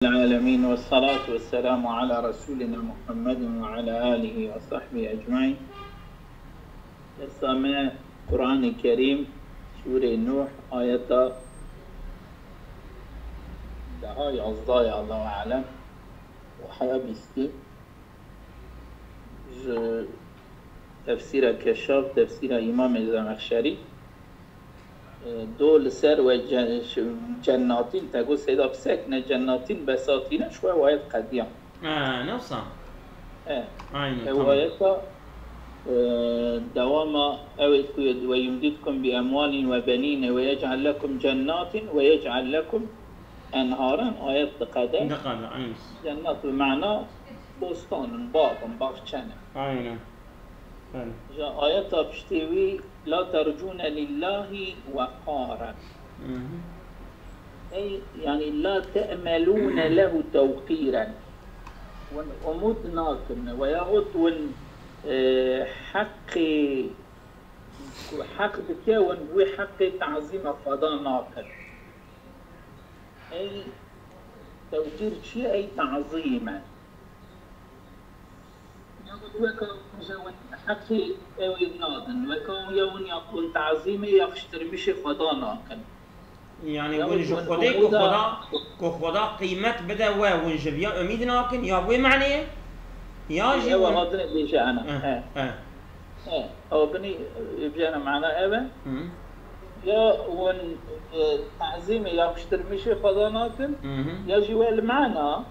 العالمين والصلاة والسلام على رسولنا محمد وعلى آله وصحبه أجمعين. السامع قرآن الكريم سورة نوح آية دهاي أصداء الله أعلم وحياة بيستي تفسير كشاف تفسير إمام الزمخشري دول سر و جناتين تقول سيدا بسكنة جناتين بساتين شوية وآيات قديم نفسها وآيات دوام ويمددكم بأموال وبنين ويجعل لكم جنات ويجعل لكم أنهارا آيات قدم جنات بمعنى بستان باغچنه جاء آيات بشتوي لا ترجون لله وقارا أي يعني لا تأملون له توقيرا ومدناكم ويغط حق بكون وحق تعظيم فضاناكم أي توقير شيء أي تعظيما حقي ويبنادن وكون يون يقول تعظيمي يخشتر مش خدانا كن يعني ونج خدي كخدا قيمت بدا ونج بيا اميد ناكن يا بوي معنيه يا جي هو غادر بيجي انا او بني بيجي انا معنا ابا يا ون تعظيمي يخشتر مش خدانا كن يا جي المعنى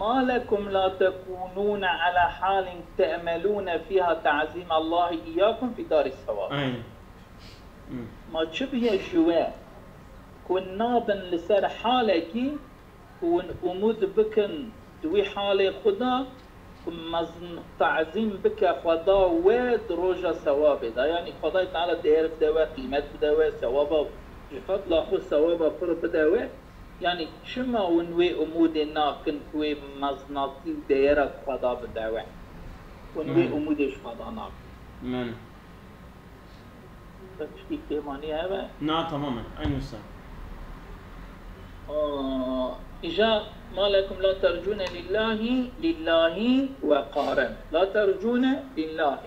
ما لكم لا تكونون على حال تأملون فيها تعظيم الله إياكم في دار الثواب. ما تشبه الجواء كون نابن لسر حالك كون أمود بكن دوي حال خدا مزن تعظيم بك خدا ود روجا ثواب ده يعني خدا تعالى دير بدوا قيمة بدوا ثواب جفت لاخو ثواب فر بدوا يعني شما ونوي أمود ناكن كوي مزناتي دايرة خدا بدعوة ونوي أمودش خدا ناك من تشتي كيماني هذا؟ نا تماما أي مستر إجا ما لكم لا ترجون لله وقارا لا ترجون لله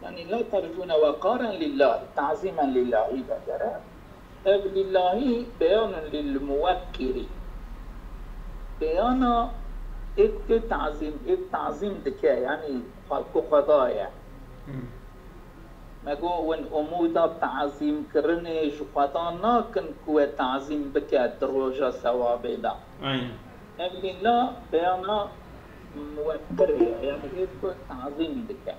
يعني لا ترجون وقارا لله تعظيما لله بدرا لله بيان للموكر بيانا التعظيم دكا يعني خلق خضايا ما جو ون أمودا تعظيم كرني جفاتانا كن كوى تعظيم بكا دروجة ثوابي دا لله بيانا موكر يعني تعظيم دكا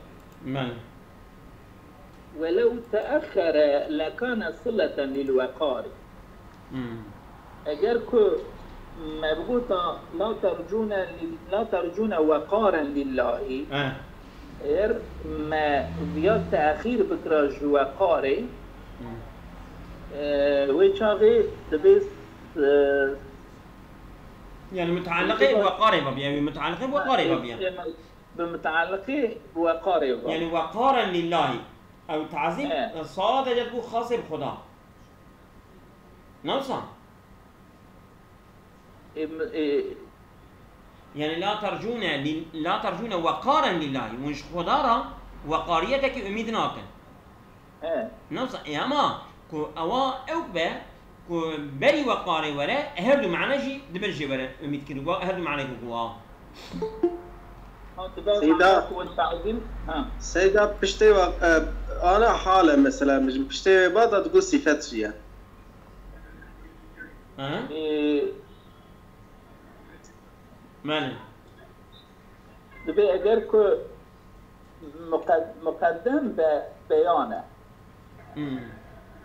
ولو تأخر لكان صلة للوقار. أجر كو مبغوطة لا ترجون وقارا لله. غير ما بيا تأخير بكراج وقاري. ويشاغي تبيس يعني متعلقة بوقاري بابيا يعني متعلقة بوقاري بابيا. بمتعلقة بوقاري بابيا. يعني وقارا لله. أو تعظيم الصلاة جدبو خاصة بخدا نوصا يعني لا ترجون وقارا لله ونش خدارا وقاريتك أميد ناكن نوصا ياما كو أوا أوبا كو بري وقاري ورا هردو معنا جي دبرجي ورا أميد كدوا هردو معنا كوا سيدا بشتي أنا حالة مثلا مش بشتي بعض تقول صفات فيها مالي دبي أجركو مقدم بيانه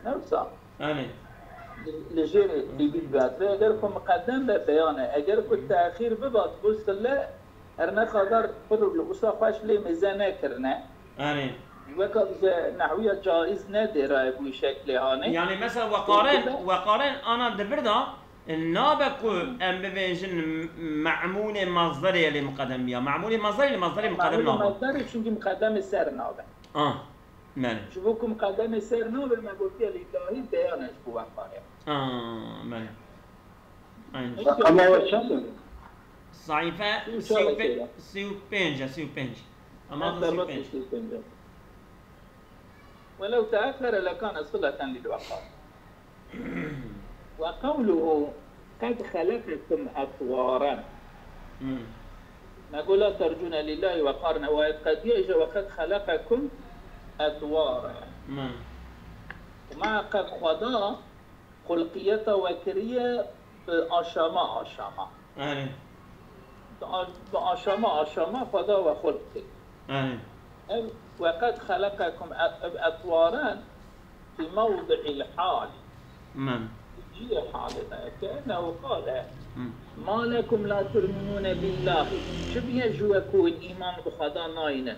نفسه لجيري اللي بيبات أجركو مقدم ببيانه أجركو التأخير ببات بوست الله أرنا خاطر فرق الأسرة فاش لي ميزانة كرنا. وقت نحوية جائز نادرة بشكل هاني. يعني مثلا وقارن أنا دبردا النابكو أم بيجن معمولة مصدرية لمقدم بيا معمولة مصدرية مقدم نابا. معمولة مصدرية شنو مقدم السر نابا. مالي. شوفكم مقدم السر نابا ما قلت لي الله بيانه شو وقارن. مالي. اما هو چند صحيفة 35 أما 35 ولو تأخر لكان صلة للوقار. وقوله قد خلقكم أطوارا نقول لا ترجون لله وقارنا وقد يجي وقد خلقكم أطوارا ومع قد خدا خلقية وكرية بأشامة بأشامة خدا وخلقه وقد خلقكم أطوارا في موضع الحال جي حالنا كأنه قال ما لكم لا تؤمنون بالله شبيه جوكو الإيمان بخدا ناينا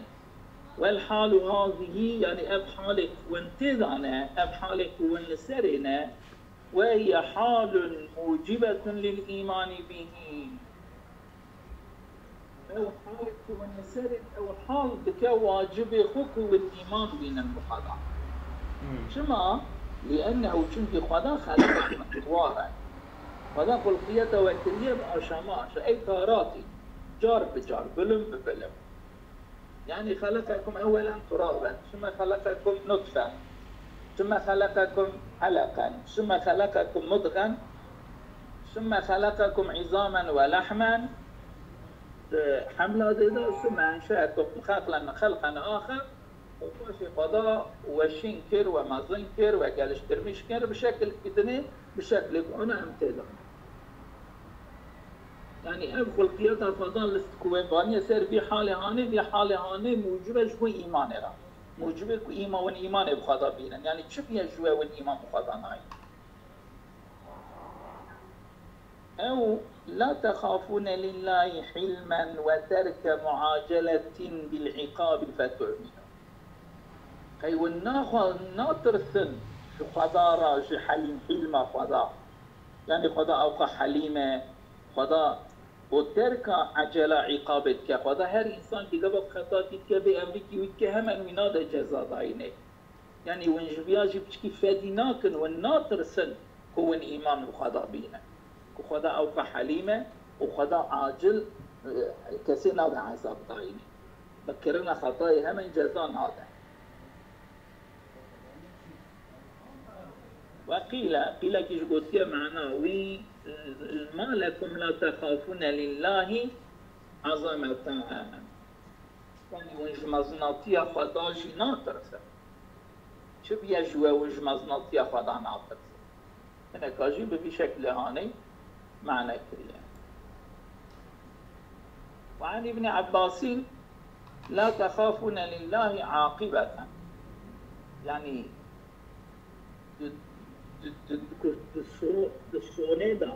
والحال هذه يعني أب حالك وانتظانا أب حالك ونسرنا وهي حال موجبة للإيمان به أو حالك ونسرنا أو حال بك واجب خك والإيمان بنا بخدا شما لأنه شنك خدا خلق أطوارا خدا خلقية وكرية بأشامة أي طاراتي جار بجار بلم ببلم يعني خلقكم أولا ترابا ثم خلقكم نطفة ثم خلقكم علقا ثم خلقكم مضغا ثم خلقكم عظاما ولحما حملة ثم أنشأكم خلقا آخر وفي قضاء وشنكر ومازنكر وقالشتر مشكر بشكل كدني بشكل أنا امتدى يعني أدخل قيادة فضان لستكوين بانية سير في حالة هاني في حالة هاني موجبة شوي إيمان را موجبة إيمان والإيمان بخضا بينا يعني تشبه شوي والإيمان بخضا ناي أو لا تخافون لله حلما وترك معاجلة بالعقاب فتؤمنوا أي والناطرثن شو خضا راجي حليم حلمة خضا يعني خضا أوقع حليمة خدا وترك عجلة عقابتك خدا هر إنسان که قبل خطاتی که به امریکی وید که همه ویناد جزا داینه يعني ونجبياجي بشكي فاديناكن والناطرسن كون إيمان وخدا بينا وخدا أوقع حليمة وخدا عاجل كسي ناد عذاب داينه بكرنا خطاي همن جزا ناده قيل كيش قلت معنا وي ما لكم لا تخافون لله عظمة يعني ونج مزناطية خدا جي ناطرسه شو بيجوا ونج مزناطية خدا ناطرسه هنا كاجي بشكل هاني معنى كريا وعن ابن عباس لا تخافون لله عاقبة يعني الصونة دا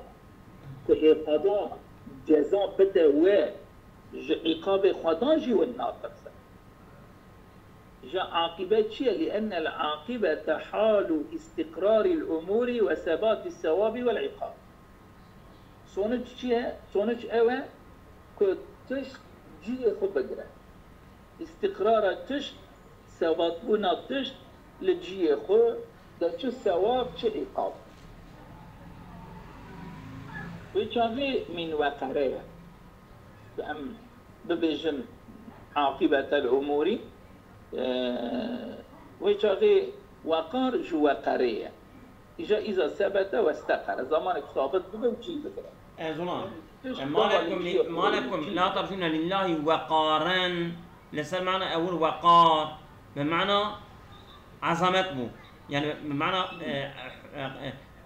كه خدا جزاء بده و عقاب خدا جي والناطرسه جاء عاقبة شيء لأن العاقبة حال استقرار الأمور وثبات الثواب والعقاب صونج شيء صونج أوى كتش جي خو بقرا استقرار تش ثبات بنا تش لجي خو ده چه ثواب چه عقاب ويشاغي من وقره ببجم عاقبة الأمور ويشاغي وقار جو وقره إذا ثبت واستقر زمانك ثابت بقى وجي بقى زمان ما لكم لا ترجون لله وقارا لسه معنى أول وقار بمعنى عظمته يعني بمعنى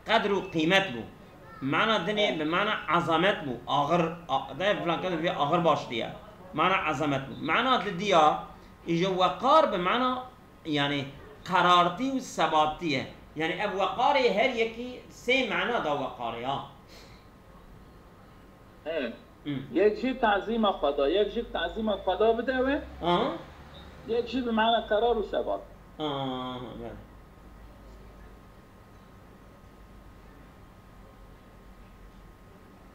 قدر وقيمته معنى الدنيا بمعنى عظمته اغر ده فلان كده في اغر باش ديا معنى عظمته معنى الديا يجي وقار بمعنى يعني قرارتي وثباتيه يعني اب وقاري هر يكي سي معنى ده وقاري يجي تعظيم خدا يجي تعظيم خدا بدوه يجي بمعنى قرار وثبات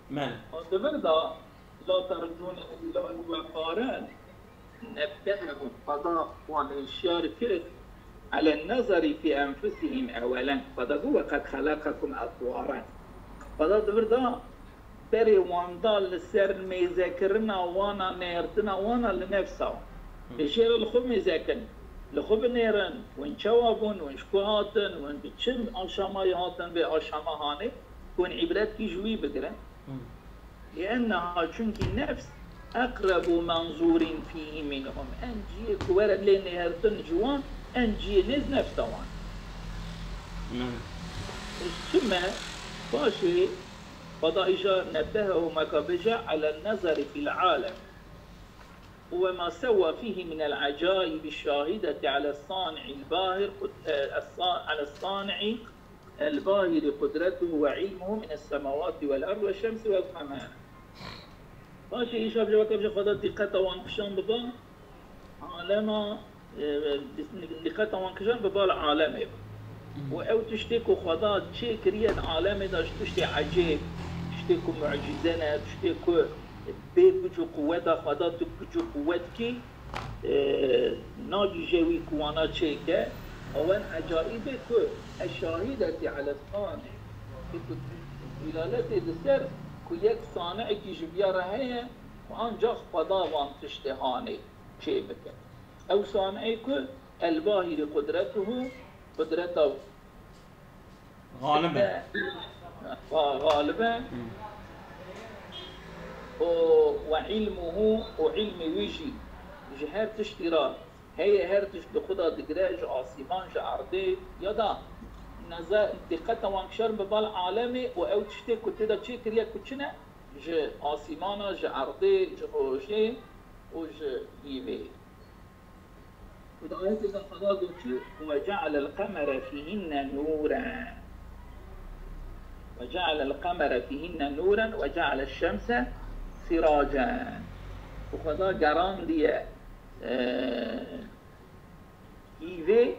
من وبرضه لا ترجون إلا وقارا نبههم قضاء والإشارة على النظر في أنفسهم أولا قد هو قد خلقكم أطوارا قضاء برضه بري واندال لسر ميذاكرنا وانا نيرتنا وانا لنفسه بشير الخب ميذاكر الخب نيرن وين شوابون وين شكوهاتن وين بتشم اشاماي هاتن باشاما هاني وين عبرات كي جوي بقرا لانها چونكي نفس اقرب منظور فيه منهم انجي كورد لين نيرتن جوان انجي نز نفس طبعا ثم باشي فضائجة نبهه مكابجة على النظر في العالم وما سوى فيه من العجائب الشاهدة على الصانع الباهر على الصانع الباهر قدرته وعلمه من السماوات والأرض والشمس والقمر. باشي إيشاب جوا كبجة خدا دقة وانكشان ببا عالم دقة وانكشان ببا العالم وأو تشتكوا خدا شيء كريت عالم داش تشتي عجيب تشتكوا معجزنا تشتكوا بيجو قوة خدا تبجو قوتك ناجي جوي كوانا شيكا أوان عجائبك الشاهدة على الصانع ولالتي دسر كيك صانع كي جبيارة هي وان جاخ خدا وان تشتهاني شيء بك أو صانعك الباهر قدرته غالبا وعلمه وعلم ويجي جهر تشترا هي هر تشت خدا دقراج عاصمان جعرده يدا نزا دقة وانكشر ببال عالمي او تشتي كنت دا تشي كريا كتشنا ج عاصمانا جعرده جروجي وج يبي ودعاية إذا خدا قلت وجعل القمر فيهن نورا وجعل القمر فيهن نورا وجعل الشمس سراجا وخدا قران دي هيفي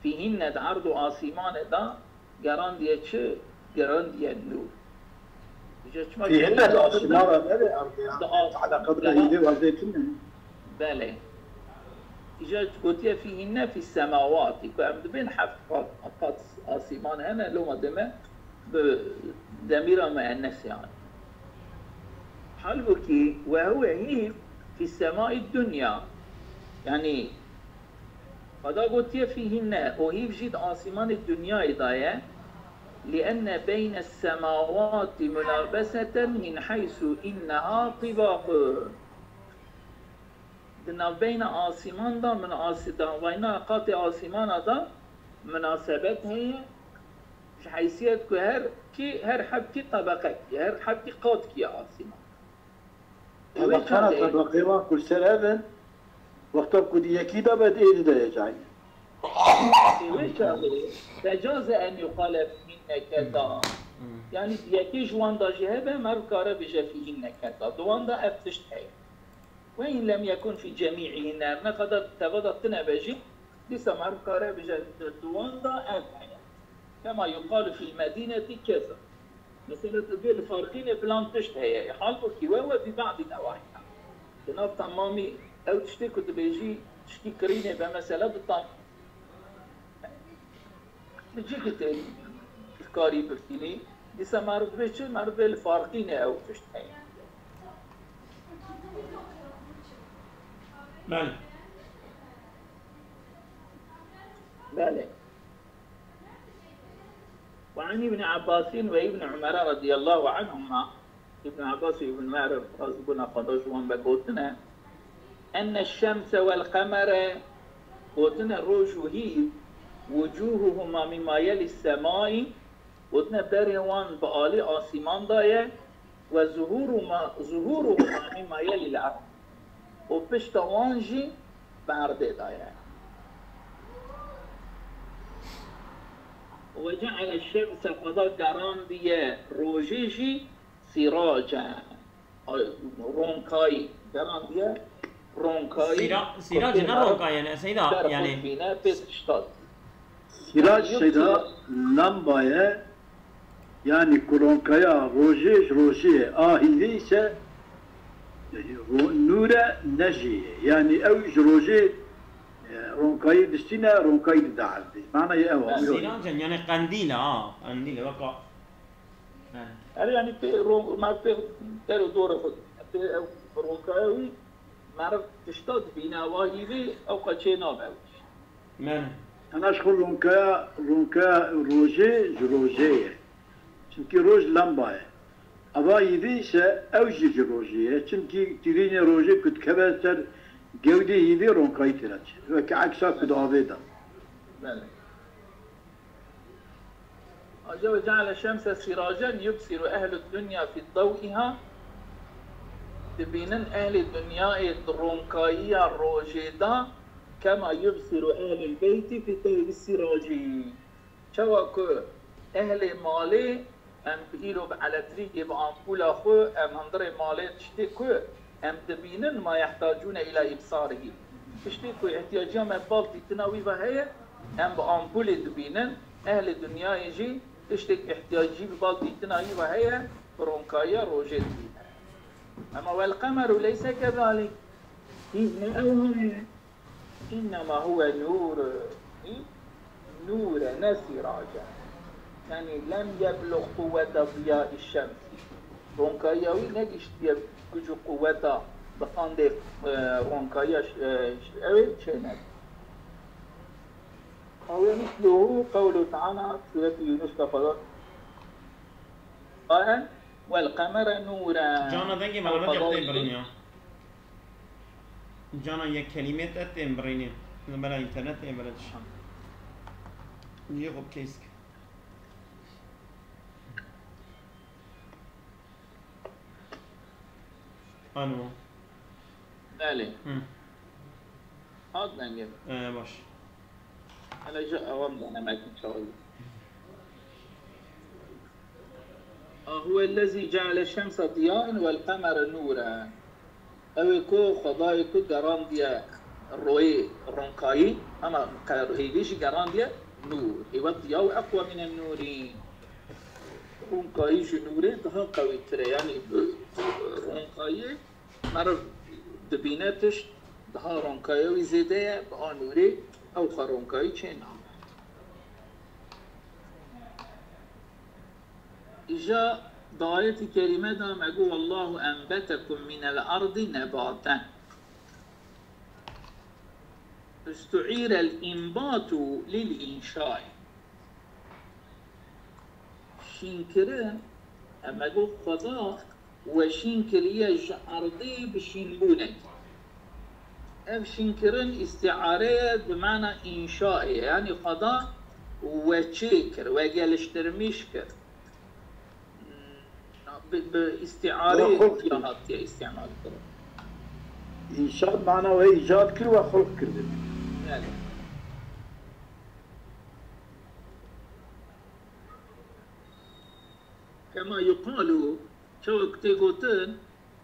فيهن عرض آسمان دا قران دي چه قران دي النور فيهن الآسمان على قدر هيفي وزيتون بله إجازة قوتية فيهن في السماوات يكون بين حفظات آسمان هنا لو مدمه بدميرة مؤنث يعني حلوكي وهو هيف في السماء الدنيا يعني فدا قوتية فيهن وهيف جد آسمان الدنيا إضايا لأن بين السماوات ملابسة من حيث إنها طباق بين آسمان دا من آسمان وين قاطع آسمان دا مناسبت هي حيثيت هر حبتي طبقك هر حبتي قاطك يا آسمان طبقنا طبقي ما كل سنة وقت كل يكيدا بدأ ده جاي تجاز أن يقال فيهن كذا يعني يكي جوان دا جهبه مركارة بجا فيهن كذا دوان دا أفتشت هي وإن لم يكن في جميعهن ما قد تبدأ تنبجي لسه مركارة بجا دوان دا أفتشت كما يقال في المدينة كذا مثلا الفارقين بلان تشتهي حالك كيواوا في بعض النواحي جناب تمامي أو تشتي كنت بيجي تشتي كريني بمسألة بالطعم بيجيك الكاري بكتيني لسه معروف بيش معروف الفارقين أو تشتهي بله وعن ابن عباس وابن عمر رضي الله عنهما ابن عباس وابن عمر رزقنا قدوشهم بقوتنا أن الشمس والقمر قوتنا الرجوهي وجوههما مما يلي السماء قوتنا بريوان بآلي آسمان داية وظهورهما مما يلي الأرض وبشتوانجي بأرض داية وجعل الشمس قضاء قران دي روجيجي سراجا رونكاي قران دي رونكاي سراج نه رونكاي يعني سيدا يعني سراج سيدا لمبايا يعني كرونكايا روجي آهيدي سا نورا نجي يعني أوج روجي رونكاي دستينا رونكاي دعردي معنى يا سراجا يعني قنديلة قنديلة وقع يعني في ما في ترى دور خد في رونكاوي ما عرفت تشتد بينا واهيبي أو قد شيء نابعوش. من؟ أنا أشكر رونكا روجي çünkü roj lamba ama yediyse evci rojiye çünkü tirine roje kütkebeser gevde yedi ronkayı tirat ve ki aksa kudaveda. الله جعل الشمس سراجا يبصر أهل الدنيا في ضوئها تبينن أهل الدنيا الرونكاية الروجيدا كما يبصر أهل البيت في ضوء السراج شوك أهل مالي أم بيلو على تريد بأمبول أخو أم هندري مالي تشتكو أم تبينن ما يحتاجون إلى إبصاره تشتكو احتياجهم بالتي تناوي بهاي أم بأمبول تبينن أهل الدنيا يجي تشتك احتياجي ببالتي تناوي بهاي برونكايا روجيت أما والقمر ليس كذلك إنما هو نور نسراجا يعني لم يبلغ قوة ضياء الشمس رونكاياوي نجش كجو قوة بقاند رونكايا أول شيء أو مثله قوله تعالى سورة يونس كفرات والقمر نورا جانا دنگی معلومات یافته برینیا جانا یک کلمه اتیم برینیم برای اینترنت اتیم برای شام یه خوب کیسک الو بله هاد نگه باش حالا جا اوام دانمک انشاءالله هو الذي جعل الشمس ضياء والقمر نورا او كو خدای کو گران دیا روی رونکایی اما هیویش گران دیا نور هو الضياء اقوى من النور رونکاییش نوره daha قوی تره يعني رونکایی مرا دبینتش daha رونکایی زیده با نوره او رونکایی چه نام إجا دعاية كلمة دام أقول الله أنبتكم من الأرض نباتا استعير الإنبات للإنشاء شينكرن أما أقول خضاء وشينكرية أرضي بشينبونك أف شينكرن استعارية بمعنى إنشاء يعني خضاء وشيكر وقالشترميشكر باستعاره جهات يا استعمال إنشاء معناه هو إيجاد كر وخلق كرده يعني كما يقال شو تقولون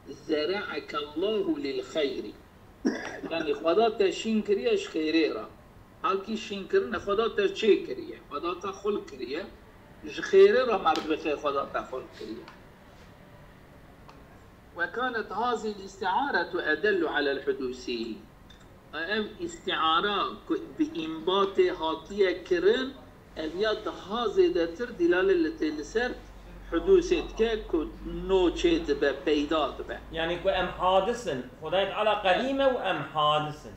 زرعك الله للخير يعني خدا تشينكريش خيريرا هالكي شينكرنا خدا تشيكريه خدا تخلق كريه خيريرا مرد بخير خدا تخلق كريه وكانت هذه الاستعارة أدل على الحدوثية استعارة بإنبات هاتية كرن أبيات هذه دتر دلالة لتلسر حدوثت كو نوچت به پیدات به يعني كو ام حادثن خدای تعالی قديمه و ام حادثن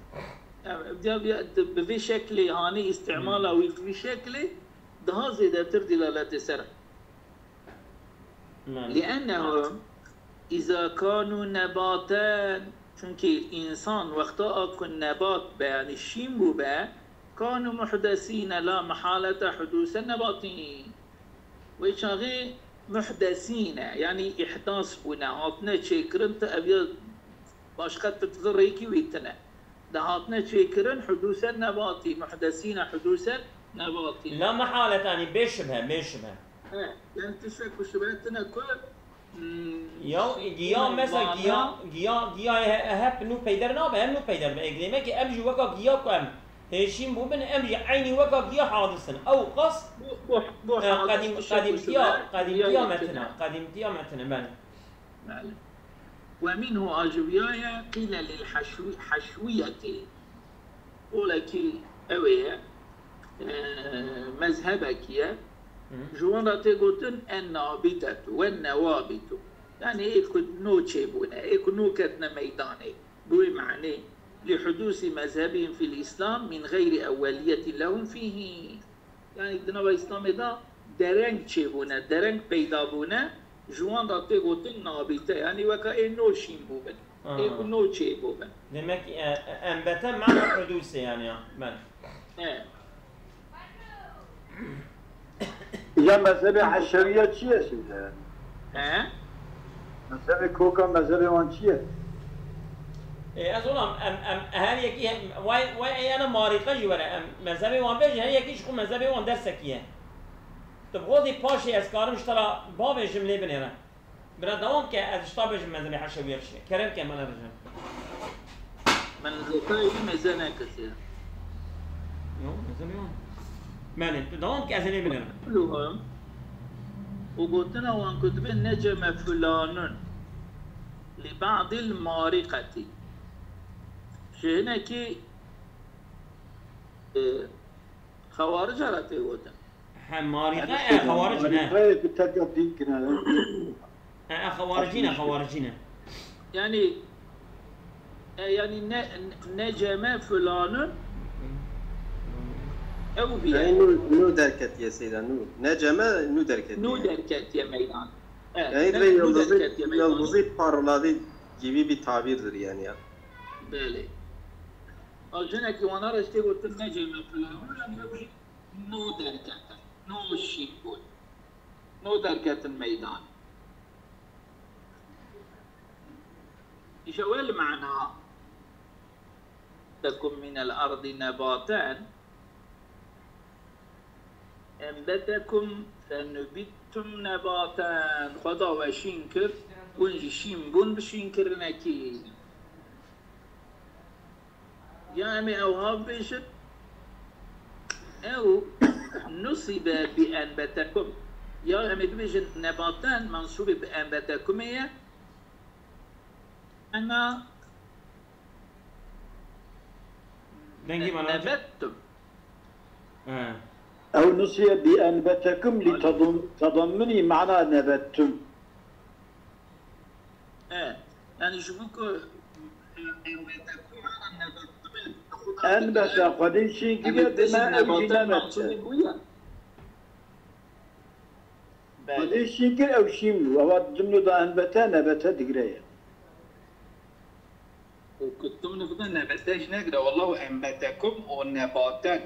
بفي شكل هاني استعمالها وفي شكل هذه دتر دلالة سر لأنهم إذا كانوا نباتان چونكي إنسان وقتا أكون نبات يعني شيمبو با كانوا محدثين لا محالة حدوث النباتين ويشاغي محدثين يعني إحداث بنا هاتنا شكرن تأبيض باشقات تتذريكي ويتنا ده هاتنا شكرن حدوث النباتي محدثين حدوث النباتي لا محالة يعني بيشبه يعني تشبه شبهتنا كل گیا مثلا گیا هپ نو پیدا نابه هم نو پیدا به اگلیمه که امجی وکا گیا کم هشیم بو بن امجی عینی وکا گیا حادثن او قص قدیم گیا متنا بله ومنه أجويايا قيل للحشوية ولكن أويا مذهبك يا جوان را تقولن النابتة والنوابت يعني إيكو نو تشيبونا إيكو نو كتنا ميداني بوي معني لحدوث مذهبهم في الإسلام من غير أولية لهم فيه يعني دنا الإسلام دا درنگ تشيبونا درنگ پیدا بونا جوان را تقولن نابتة يعني وكا إيه نو شين بوبن إيكو نو تشيبوبن demek enbete معنى حدوث يعني من إذا مذهب حشوية چیه سیده؟ مذهب کوکا مذهب وان چیه؟ از اونم هر یکی وای انا مارقه جوره مذهب وان بیش هر یکیش خو مذهب وان درسکیه تو بخوادی پاشی از کارم اشترا باب جمله بنیره برا دوام که از اشتابش مذهب حشویه بشه کرم که من رجم من زكاي ميزانة كثير. ميزانة. مالي دوام كأزلي مننا. كلهم. وقلتنا وان كتب نجم فلان لبعض المارقة. شهنا كي خوارج على تيوتا. مارقة خوارجنا. خوارجينا. يعني نجم فلان أو بيا نو دركت يا سيدنا نجم نو دركت يا ميدان يعني يلبزي بارولادي جيبي بتعبير يعني بله أجنك وانا رشتي قلت نجم فلان يعني نو دركت نو شيكون نو دركت الميدان إيش معنى تكن من الأرض نباتان أنبتكم فنبتم نباتان خدا وشينكر ونجي شينبون بشينكر نكي يا أمي أوهاب بيشت أو نصب بأنبتكم يا أمي بيشت نباتان منصوب بأنبتكم هي أنا نبتم أو نصي بأنبتكم لتضمني معنى نبتم يعني شبكوا أنبتكم معنى نبتم أنبت قديم شيء كده ما أوجي نبت قديم شيء كده أو شيء وهو جملة ده أنبتا نبتا دقرية وكنتم نفضل نبتاش نقرأ والله أنبتكم ونباتان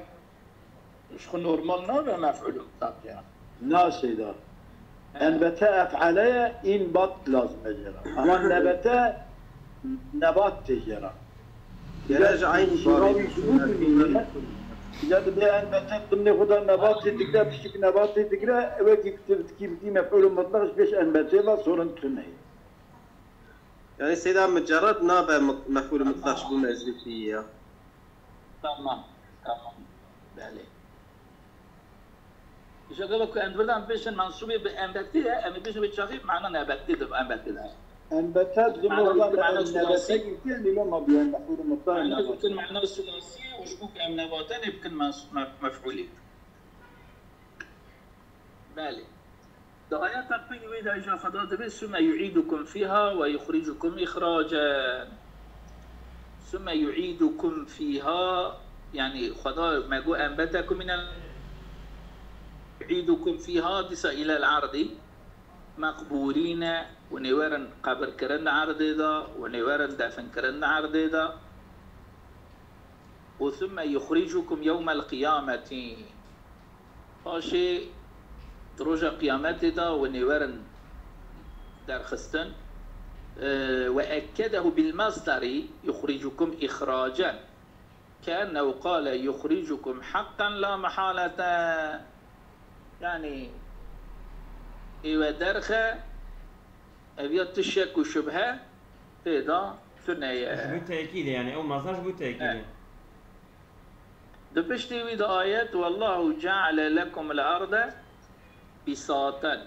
مش خو نورمال نوع مفعول طبعا ناسيدا أنبتا أفعالية إنبات لازم أجرى أما نبتا نبات تجرى يراجع عين باري إذا تبدأ أنبتا ضمن خدا نبات تقرأ بشكل نبات تقرأ وكي كيف دي مفعول مطلق بيش أنبتا لا صورة تنهي يعني سيدا مجرد نابع مفعول مطلق شبه مزيد فيه تمام بله إيش قالك أن بدأ بيش منصوب بأنبتة أم بيش بتشاغي معناه نبتة بأنبتة أنبتات ضمن معنى الثلاثي يعني لما بيان مفعول مطلق أنا يمكن معنى الثلاثي وشبك أم نباتان يمكن مفعولين بله دعاية تقبل وإذا إجا خدات بس ثم يعيدكم فيها ويخرجكم إخراجا ثم يعيدكم فيها يعني خدا ما جو أنبتكم من يعيدكم فيها دس إلى العرض مقبورين ونورن قبر كرن عرض ذا ونورن دفن كرن عرض ذا وثم يخرجكم يوم القيامة فاشي رجع قيامت دا ونورن در خستن وأكده بالمصدر يخرجكم إخراجا كأنه قال يخرجكم حقا لا محالة يعني إيوه درخة أبيض الشك وشبهة هذا ثنية شبه تأكيد يعني أو مصدر شبه تأكيد دبشتي ويد آيات والله جعل لكم الأرض بساطا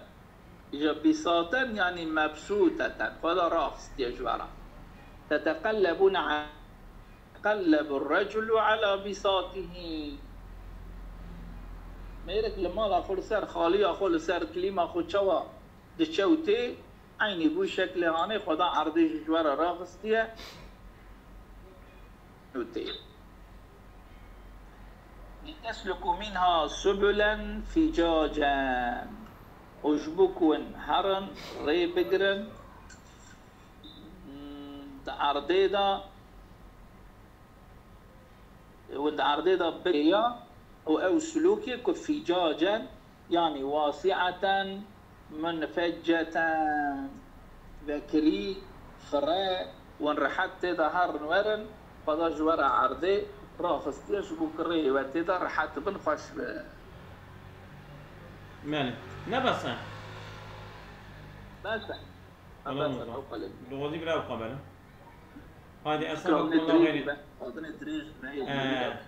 بساطا يعني مبسوطة فلا راس يجورا تتقلبون قلب الرجل على بساطه ميرك لما اخو سر خالي اخو سر كليما اخو تشوا دشوتي عيني بو شكل هاني خدا عرضي جوار راغستيه وتي لتسلكوا منها سبلا فجاجا وجبكون هرن ريبقرن عرضيدا وانت عرضيدا بيا أو سلوكي كفجاجا يعني واسعة منفجة ذكري فراء ونرحت ظهر ورن فضا جوار عرضي راخستيش بكري وتدا رحت بنفش مالك نبصة بس لغوزي بلا قبل هذه أصلا الله غير